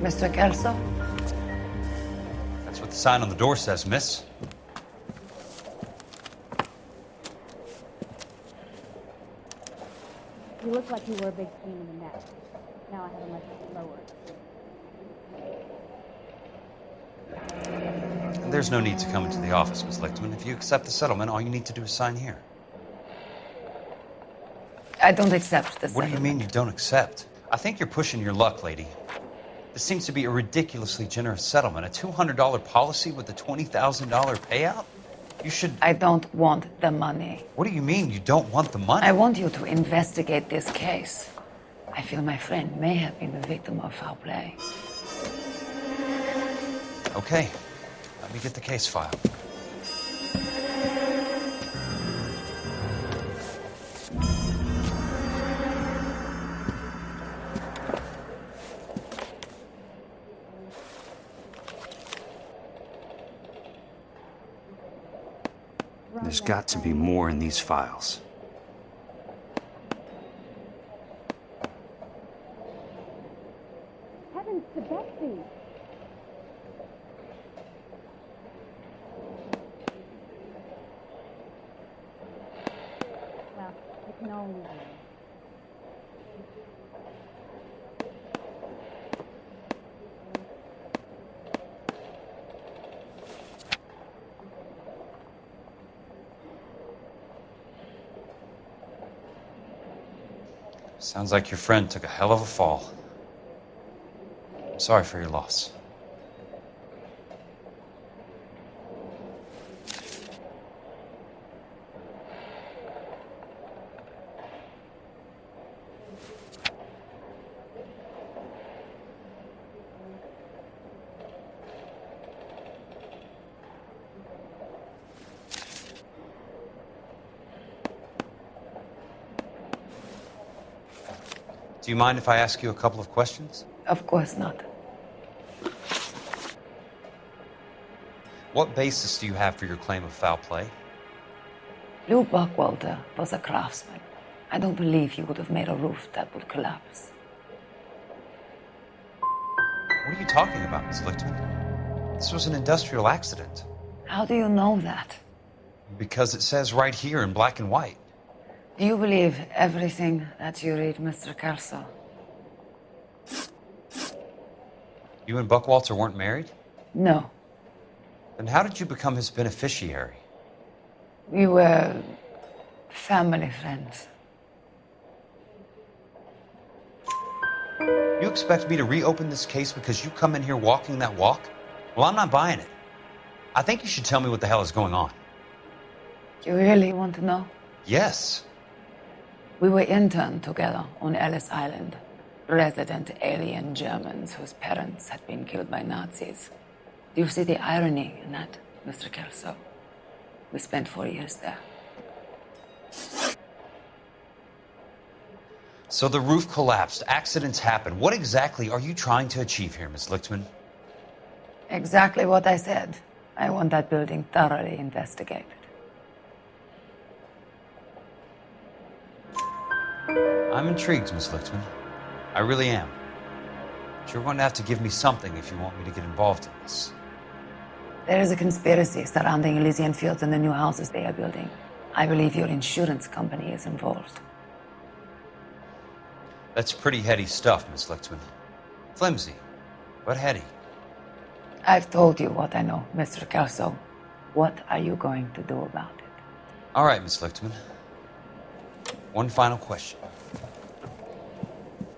Mr. Kelso? That's what the sign on the door says, miss. You look like you were a big pain in the neck. Now I have a much lower. There's no need to come into the office, Miss Lichtman. If you accept the settlement, all you need to do is sign here. I don't accept the What do you mean you don't accept? I think you're pushing your luck, lady. This seems to be a ridiculously generous settlement. A $200 policy with a $20,000 payout? You should... I don't want the money. What do you mean you don't want the money? I want you to investigate this case. I feel my friend may have been the victim of foul play. Okay. Let me get the case file. There's got to be more in these files. Heavens to Betsy! Well, it can only be. Sounds like your friend took a hell of a fall. I'm sorry for your loss. Do you mind if I ask you a couple of questions? Of course not. What basis do you have for your claim of foul play? Lou Buckwalter was a craftsman. I don't believe he would have made a roof that would collapse. What are you talking about, Ms. Lichtman? This was an industrial accident. How do you know that? Because it says right here in black and white. Do you believe everything that you read, Mr. Kelso? You and Buckwalter weren't married? No. Then how did you become his beneficiary? We were family friends. You expect me to reopen this case because you come in here walking that walk? Well, I'm not buying it. I think you should tell me what the hell is going on. You really want to know? Yes. We were interned together on Ellis Island. Resident alien Germans whose parents had been killed by Nazis. Do you see the irony in that, Mr. Kelso? We spent 4 years there. So the roof collapsed, accidents happen. What exactly are you trying to achieve here, Ms. Lichtman? Exactly what I said. I want that building thoroughly investigated. I'm intrigued, Ms. Lichtman. I really am. But you're going to have to give me something if you want me to get involved in this. There is a conspiracy surrounding Elysian Fields and the new houses they are building. I believe your insurance company is involved. That's pretty heady stuff, Miss Lichtman. Flimsy, but heady. I've told you what I know, Mr. Kelso. What are you going to do about it? All right, Miss Lichtman. One final question.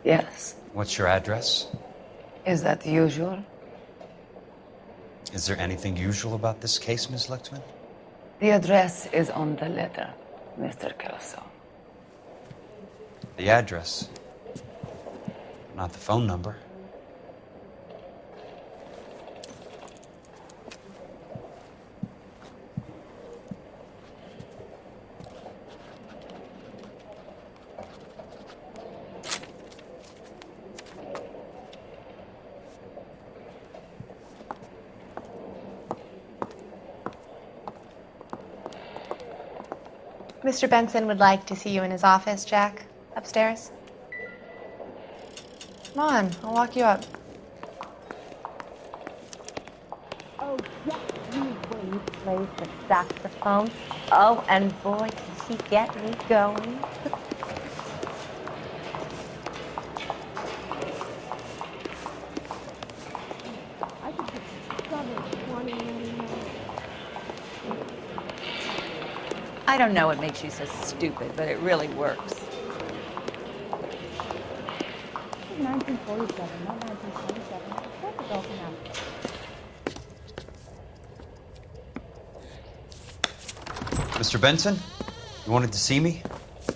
Yes. What's your address? Is that usual? Is there anything usual about this case, Miss Lichtman? The address is on the letter, Mr. Kelso. The address, not the phone number. Mr. Benson would like to see you in his office, Jack. Upstairs. Come on, I'll walk you up. Oh, just you when he plays the saxophone. Oh, and boy, does he get me going. I could just discover 20 anymore. I don't know what makes you so stupid, but it really works. 1947, not 1927. That's a golden apple. Mr. Benson, you wanted to see me?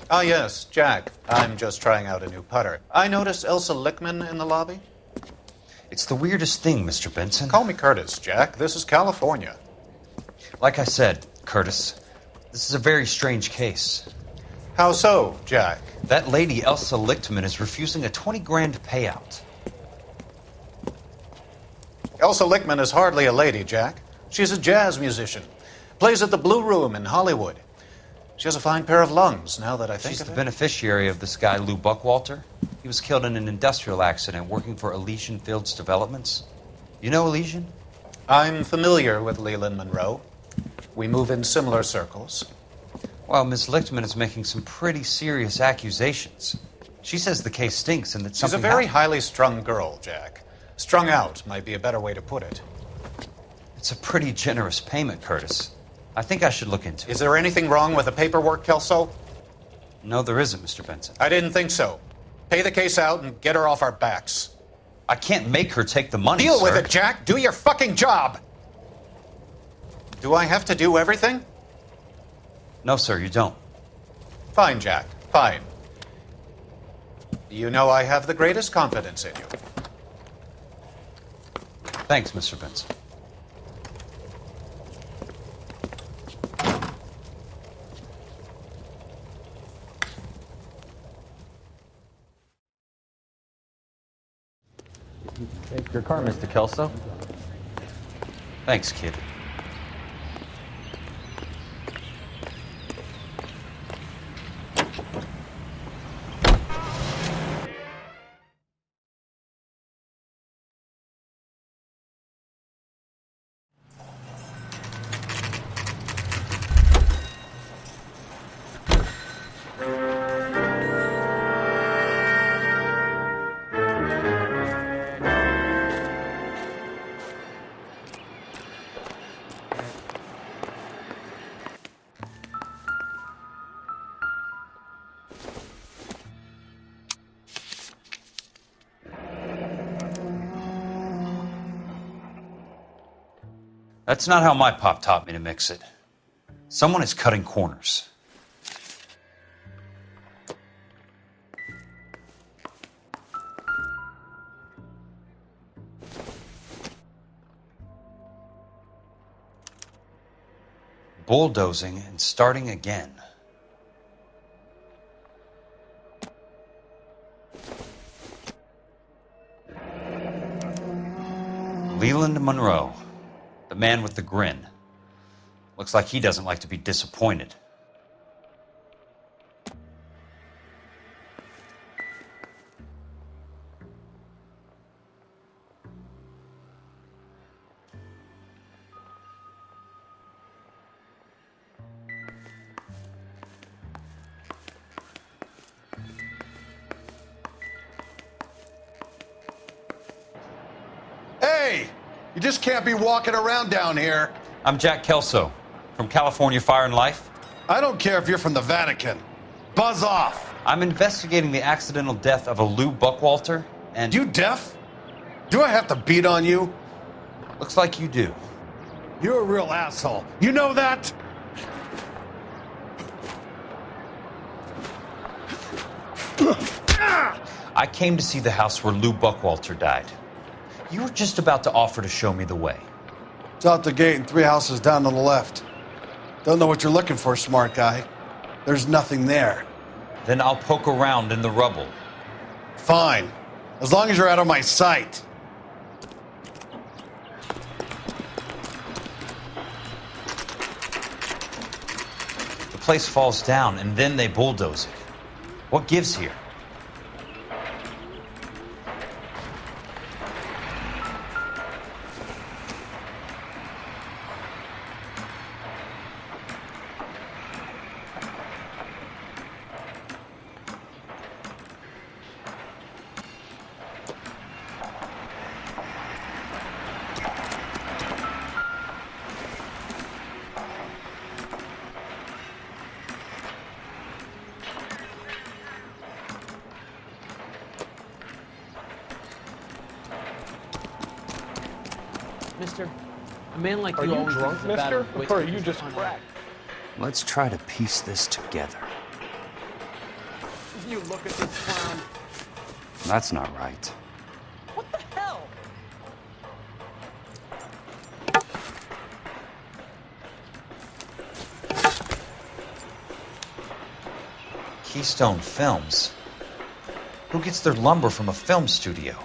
Ah, yes, Jack. I'm just trying out a new putter. I noticed Elsa Lickman in the lobby. It's the weirdest thing, Mr. Benson. Call me Curtis, Jack. This is California. Like I said, Curtis, this is a very strange case. How so, Jack? That lady, Elsa Lichtman, is refusing a 20 grand payout. Elsa Lickman is hardly a lady, Jack. She's a jazz musician. Plays at the Blue Room in Hollywood. She has a fine pair of lungs, now that I think She's of the it. beneficiary of this guy, Lou Buckwalter. He was killed in an industrial accident working for Elysian Fields Developments. You know Elysian? I'm familiar with Leland Monroe. We move in similar circles. Well, Miss Lichtman is making some pretty serious accusations. She says the case stinks and that She's a something very happened. highly strung girl, Jack. Strung out might be a better way to put it. It's a pretty generous payment, Curtis. I think I should look into it. Is there anything wrong with the paperwork, Kelso? No, there isn't, Mr. Benson. I didn't think so. Pay the case out and get her off our backs. I can't make her take the money, Deal sir. with it, Jack. Do your fucking job. Do I have to do everything? No, sir, you don't. Fine, Jack. Fine. You know I have the greatest confidence in you. Thanks, Mr. Benson. Your car, Mr. Kelso. Thanks, kid. That's not how my pop taught me to mix it. Someone is cutting corners. Bulldozing and starting again. Leland Monroe. The man with the grin. Looks like he doesn't like to be disappointed. Hey! You just can't be walking around down here. I'm Jack Kelso, from California Fire and Life. I don't care if you're from the Vatican. Buzz off. I'm investigating the accidental death of a Lou Buckwalter, and... You deaf? Do I have to beat on you? Looks like you do. You're a real asshole. You know that? I came to see the house where Lou Buckwalter died. You were just about to offer to show me the way. It's out the gate and 3 houses down on the left. Don't know what you're looking for, smart guy. There's nothing there. Then I'll poke around in the rubble. Fine. As long as you're out of my sight. The place falls down, and then they bulldoze it. What gives here? Mister, a man like Are you you always drunk, thinks about mister? it, Or are you just cracked? Let's try to piece this together. You look at this clown. That's not right. What the hell? Keystone Films? Who gets their lumber from a film studio?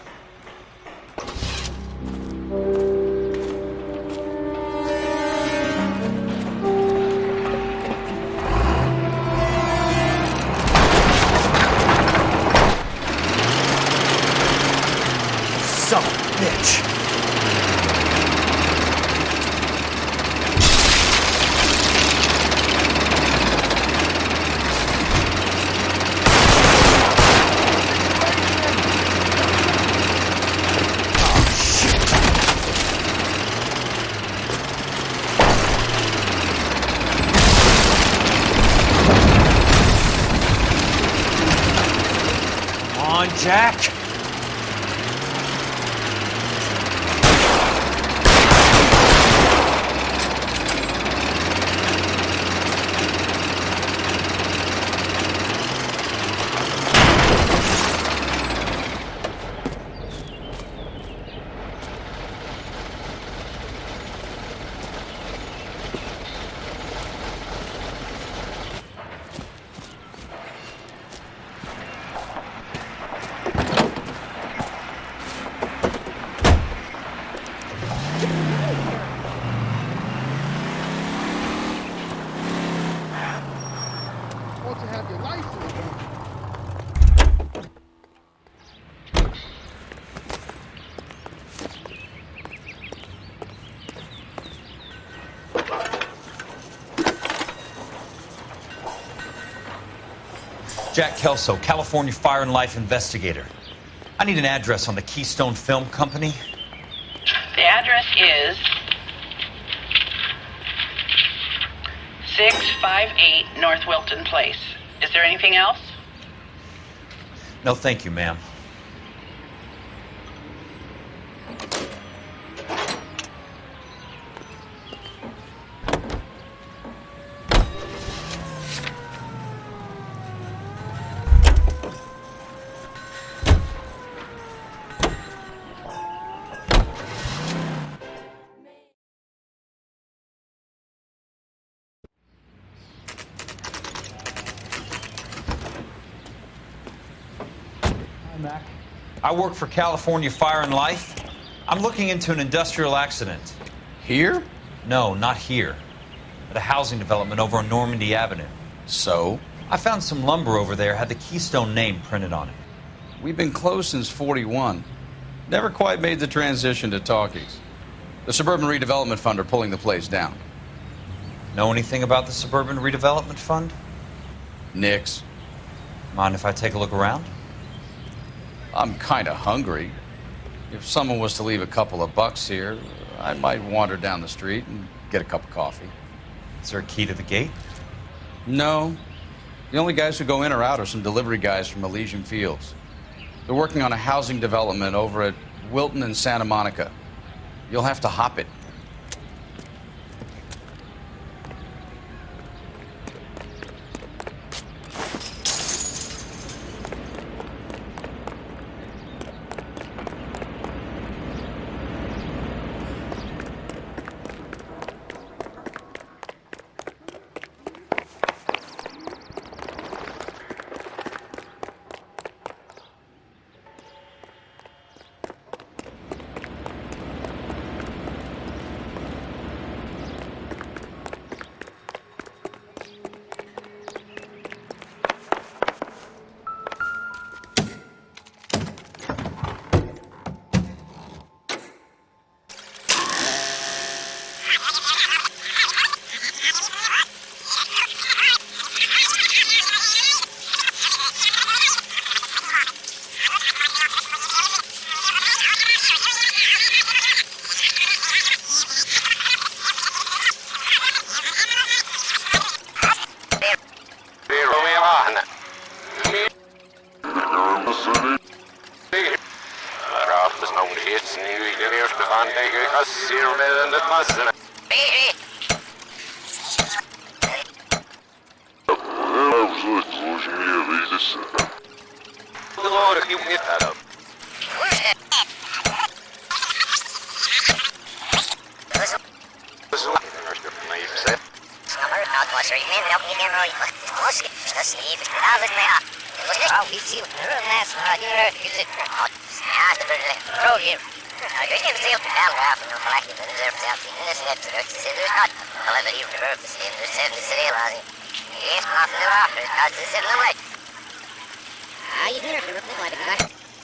Son of a bitch! Jack? Jack Kelso, California Fire and Life investigator. I need an address on the Keystone Film Company. The address is 658 North Wilton Place. Is there anything else? No, thank you, ma'am. Mac. I work for California Fire and Life. I'm looking into an industrial accident. Here? No, not here. At a housing development over on Normandy Avenue. So? I found some lumber over there, had the Keystone name printed on it. We've been closed since '41. Never quite made the transition to talkies. The Suburban Redevelopment Fund are pulling the place down. Know anything about the Suburban Redevelopment Fund? Nix. Mind if I take a look around? I'm kind of hungry. If someone was to leave a couple of bucks here, I might wander down the street and get a cup of coffee. Is there a key to the gate? No. The only guys who go in or out are some delivery guys from Elysian Fields. They're working on a housing development over at Wilton and Santa Monica. You'll have to hop it.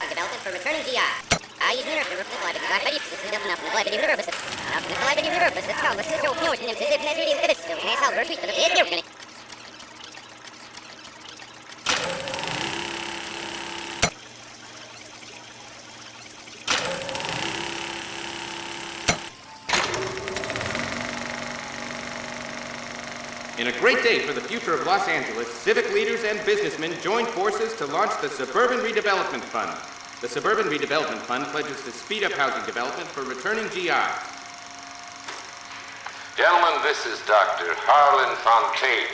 Development for returning GI. In a great day for the future of Los Angeles, civic leaders and businessmen joined forces to launch the Suburban Redevelopment Fund. The Suburban Redevelopment Fund pledges to speed up housing development for returning GIs. Gentlemen, this is Dr. Harlan Fontaine.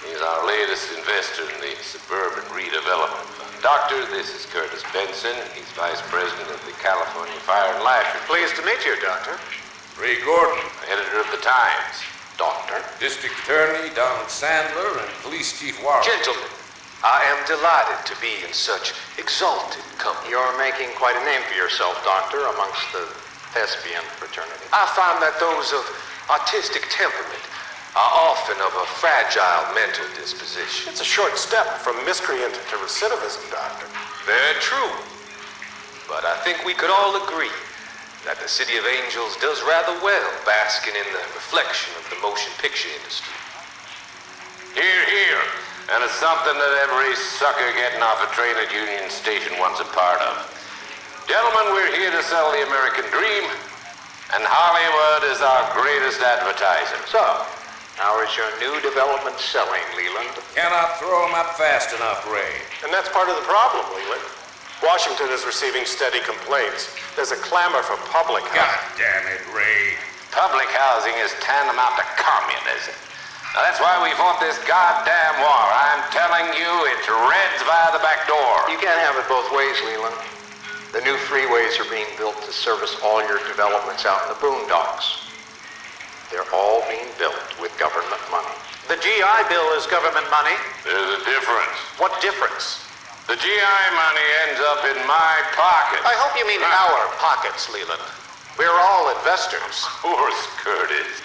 He's our latest investor in the Suburban Redevelopment Fund. Doctor, this is Curtis Benson. He's Vice President of the California Fire and Life. Pleased to meet you, Doctor. Ray Gordon, Editor of the Times. Doctor. District Attorney Donald Sandler and Police Chief Warren. Gentlemen, I am delighted to be in such exalted company. You're making quite a name for yourself, Doctor, amongst the thespian fraternity. I find that those of artistic temperament are often of a fragile mental disposition. It's a short step from miscreant to recidivism, Doctor. Very true. But I think we could all agree that the City of Angels does rather well basking in the reflection of the motion picture industry. Hear, hear. And it's something that every sucker getting off a train at Union Station wants a part of. Gentlemen, we're here to sell the American dream, and Hollywood is our greatest advertiser. So, how is your new development selling, Leland? Cannot throw them up fast enough, Ray. And that's part of the problem, Leland. Washington is receiving steady complaints. There's a clamor for public housing. God damn it, Ray. Public housing is tantamount to communism. Now, that's why we fought this goddamn war. I'm telling you, it's Reds via the back door. You can't have it both ways, Leland. The new freeways are being built to service all your developments out in the boondocks. They're all being built with government money. The GI Bill is government money. There's a difference. What difference? The GI money ends up in my pocket. I hope you mean our pockets, Leland. We're all investors. Of course, Curtis.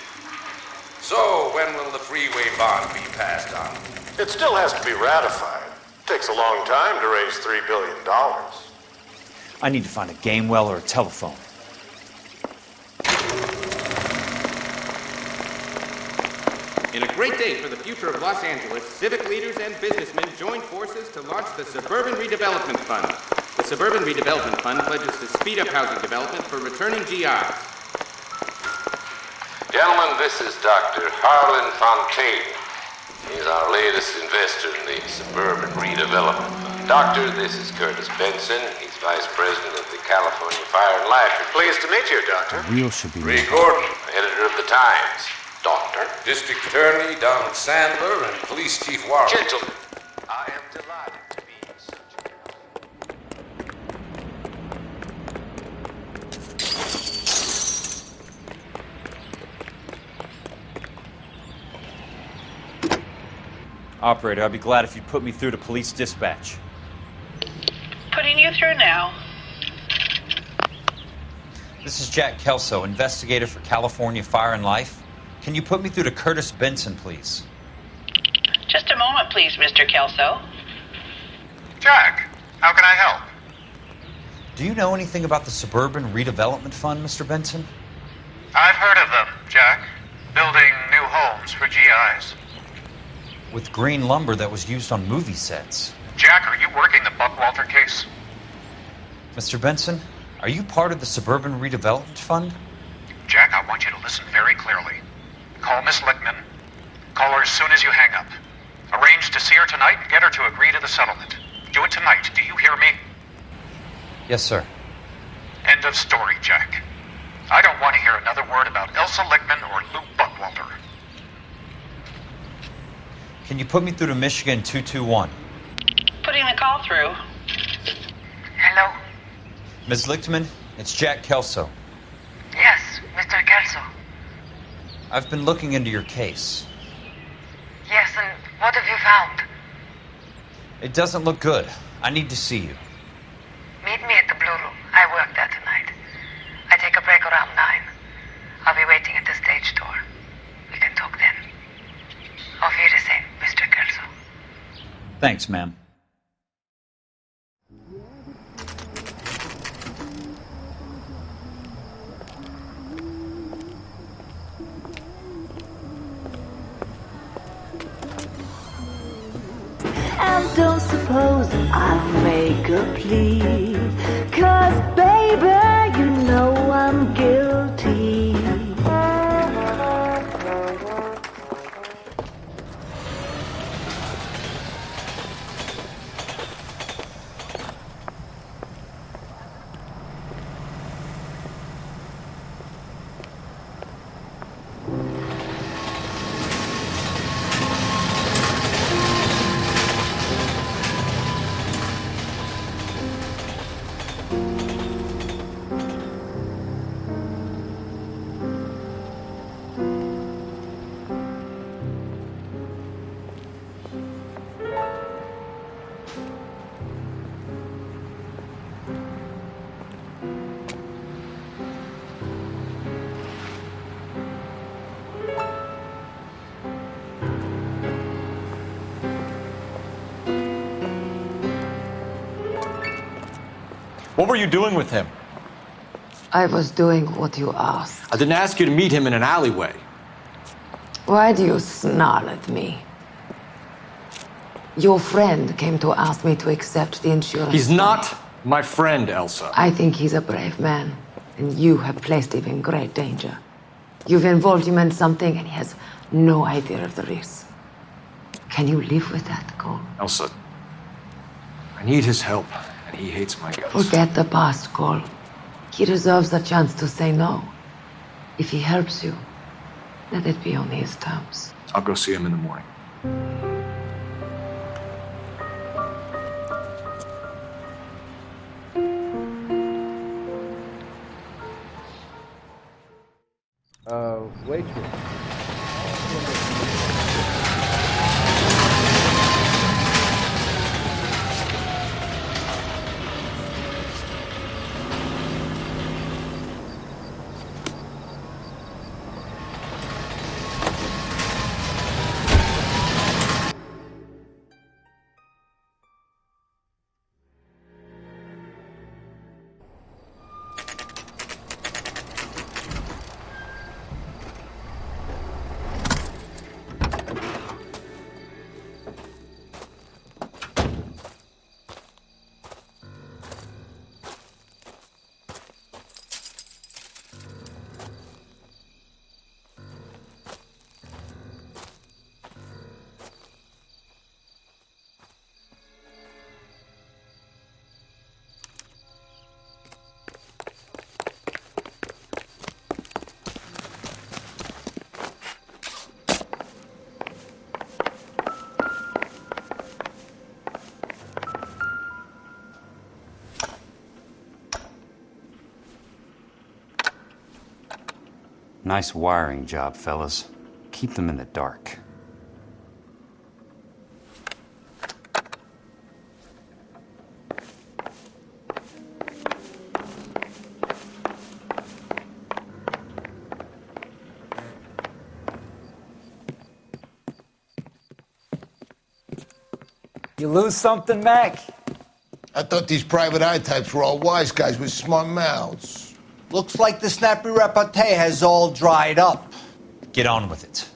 So, when will the freeway bond be passed on? It still has to be ratified. It takes a long time to raise $3 billion. I need to find a game well or a telephone. In a great day for the future of Los Angeles, civic leaders and businessmen joined forces to launch the Suburban Redevelopment Fund. The Suburban Redevelopment Fund pledges to speed up housing development for returning GIs. Gentlemen, this is Dr. Harlan Fontaine. He's our latest investor in the Suburban Redevelopment Fund. Doctor, this is Curtis Benson. He's Vice President of the California Fire and Life. Pleased to meet you, Doctor. The wheel should be Ray Gordon, Editor of the Times. Doctor. District Attorney Donald Sandler and Police Chief Warren. Gentlemen, I am delighted to be in such Operator, I'd be glad if you'd put me through to police dispatch. Putting you through now. This is Jack Kelso, investigator for California Fire and Life. Can you put me through to Curtis Benson, please? Just a moment, please, Mr. Kelso. Jack, how can I help? Do you know anything about the Suburban Redevelopment Fund, Mr. Benson? I've heard of them, Jack. Building new homes for GIs. With green lumber that was used on movie sets. Jack, are you working the Buckwalter case? Mr. Benson, are you part of the Suburban Redevelopment Fund? Jack, I want you to listen very clearly. Call Miss Lickman. Call her as soon as you hang up. Arrange to see her tonight and get her to agree to the settlement. Do it tonight. Do you hear me? Yes, sir. End of story, Jack. I don't want to hear another word about Elsa Lichtman or Lou Buckwalter. Can you put me through to Michigan 221? Putting the call through. Hello? Ms. Lichtman, it's Jack Kelso. Yes, Mr. Kelso. I've been looking into your case. Yes, and what have you found? It doesn't look good. I need to see you. Meet me at the Blue Room. I work there tonight. I take a break around 9. I'll be waiting at the stage door. We can talk then. Auf Wiedersehen, Mr. Kelso. Thanks, ma'am. And don't suppose I'll make a plea, 'cause baby, you know I'm guilty. What were you doing with him? I was doing what you asked. I didn't ask you to meet him in an alleyway. Why do you snarl at me? Your friend came to ask me to accept the insurance. He's not my friend, Elsa. I think he's a brave man, and you have placed him in great danger. You've involved him in something, and he has no idea of the risk. Can you live with that, Cole? Elsa, I need his help, and he hates my guts. Forget the past, Cole. He deserves a chance to say no. If he helps you, let it be on his terms. I'll go see him in the morning. Waitress. Nice wiring job, fellas. Keep them in the dark. You lose something, Mac? I thought these private eye types were all wise guys with smart mouths. Looks like the snappy repartee has all dried up. Get on with it.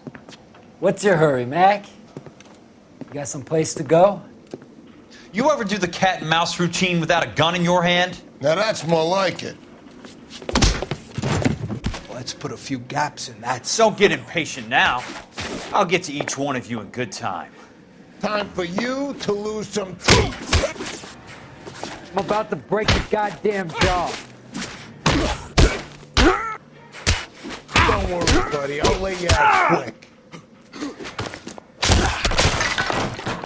What's your hurry, Mac? You got some place to go? You ever do the cat and mouse routine without a gun in your hand? Now that's more like it. Let's put a few gaps in that. Don't get impatient now. I'll get to each one of you in good time. Time for you to lose some teeth. I'm about to break your goddamn jaw. Don't worry, buddy. I'll lay you out quick.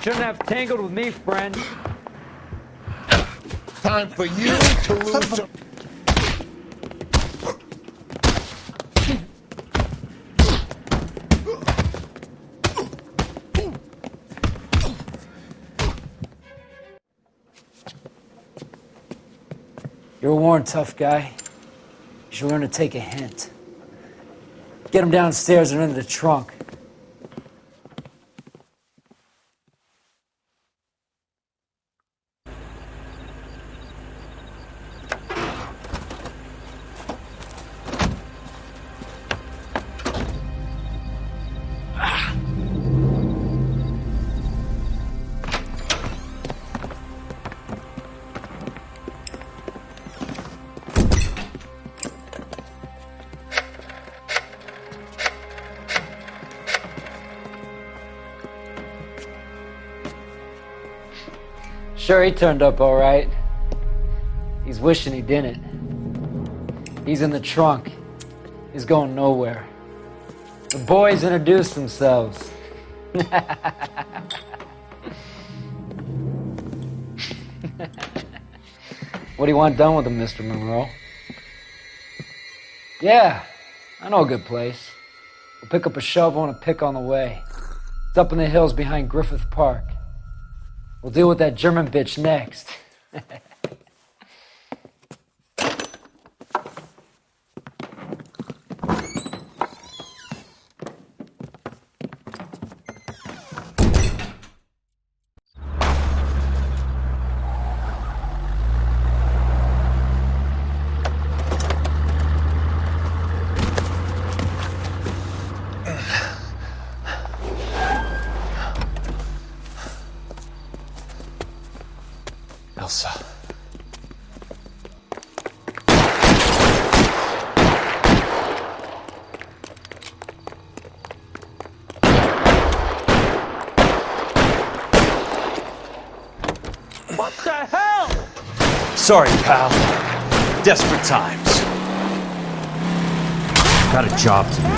Shouldn't have tangled with me, friend. Time for you to lose some... You were warned, tough guy. You should learn to take a hint. Get him downstairs and into the trunk. Sure, he turned up all right. He's wishing he didn't. He's in the trunk. He's going nowhere. The boys introduced themselves. What do you want done with him, Mr. Monroe? Yeah, I know a good place. We'll pick up a shovel and a pick on the way. It's up in the hills behind Griffith Park. We'll deal with that German bitch next. Elsa. What the hell? Sorry, pal. Desperate times. Got a job to do.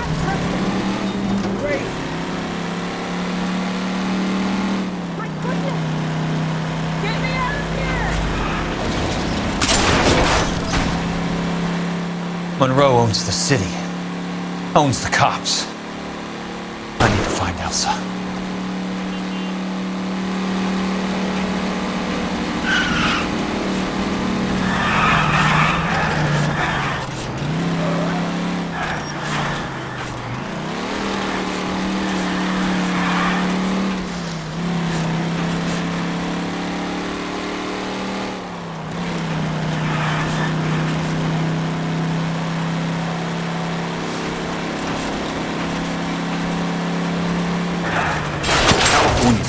Monroe owns the city, owns the cops. I need to find Elsa.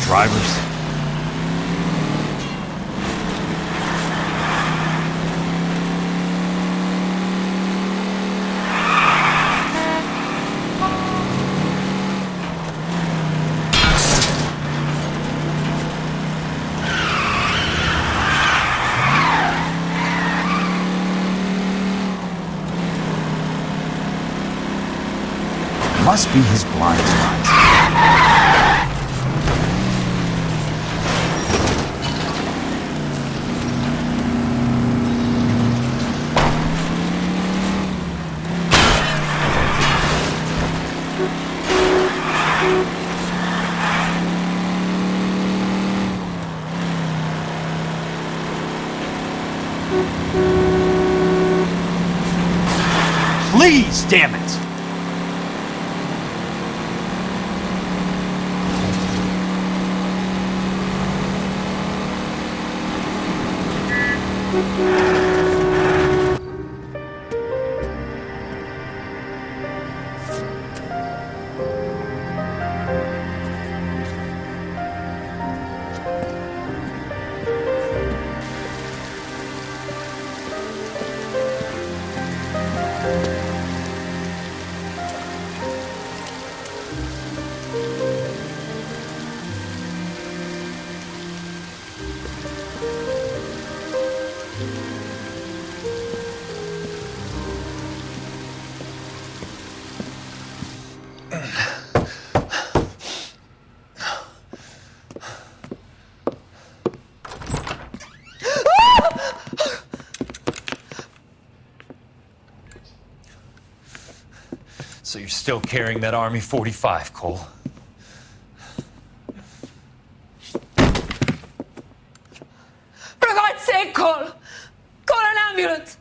Drivers. Must be his blind spots. Please, damn it! So you're still carrying that Army 45, Cole? For God's sake, Cole! Call an ambulance!